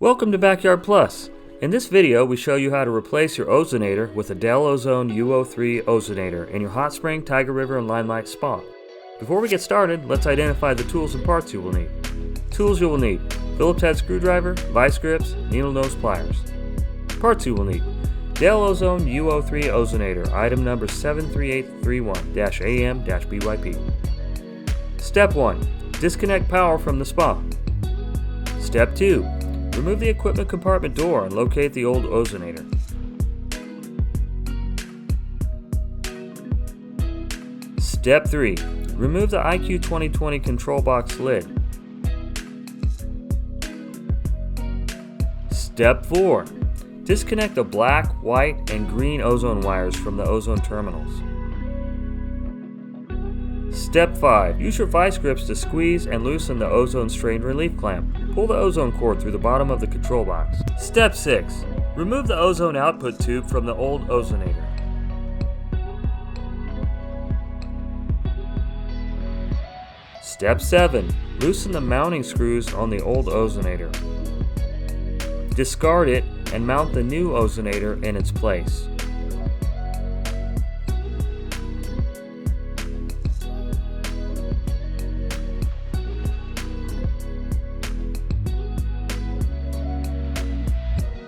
Welcome to Backyard Plus. In this video, we show you how to replace your ozonator with a Dell Ozone UO3 ozonator in your Hot Spring, Tiger River, and Limelight spa. Before we get started, let's identify the tools and parts you will need. Tools you will need: Phillips head screwdriver, vice grips, needle nose pliers. Parts you will need: Dell Ozone UO3 ozonator, item number 73831-AM-BYP. Step 1. Disconnect power from the spa. Step 2. Remove the equipment compartment door and locate the old ozonator. Step 3. Remove the IQ 2020 control box lid. Step 4. Disconnect the black, white, and green ozone wires from the ozone terminals. Step 5. Use your vice grips to squeeze and loosen the ozone strain relief clamp. Pull the ozone cord through the bottom of the control box. Step 6. Remove the ozone output tube from the old ozonator. Step 7. Loosen the mounting screws on the old ozonator. Discard it and mount the new ozonator in its place.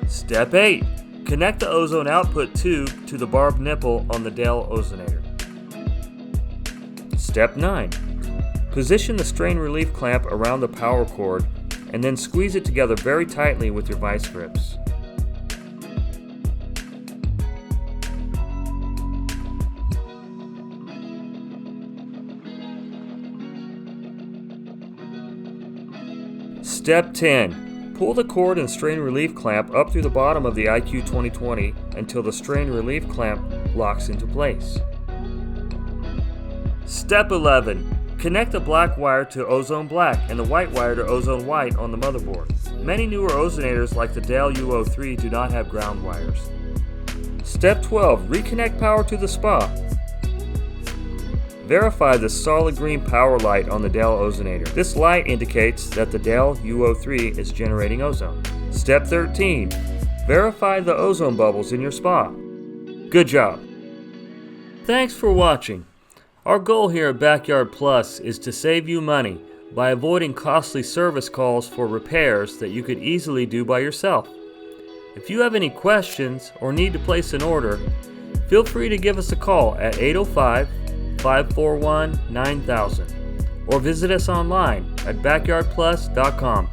Step 8. Connect the ozone output tube to the barbed nipple on the Dell ozonator. Step 9. Position the strain relief clamp around the power cord and then squeeze it together very tightly with your vice grips. Step 10. Pull the cord and strain relief clamp up through the bottom of the IQ 2020 until the strain relief clamp locks into place. Step 11. Connect the black wire to Ozone Black and the white wire to Ozone White on the motherboard. Many newer ozonators like the Dell UO3 do not have ground wires. Step 12. Reconnect power to the spa. Verify the solid green power light on the Dell ozonator. This light indicates that the Dell UO3 is generating ozone. Step 13. Verify the ozone bubbles in your spa. Good job! Thanks for watching. Our goal here at Backyard Plus is to save you money by avoiding costly service calls for repairs that you could easily do by yourself. If you have any questions or need to place an order, feel free to give us a call at 805-541-9000 or visit us online at backyardplus.com.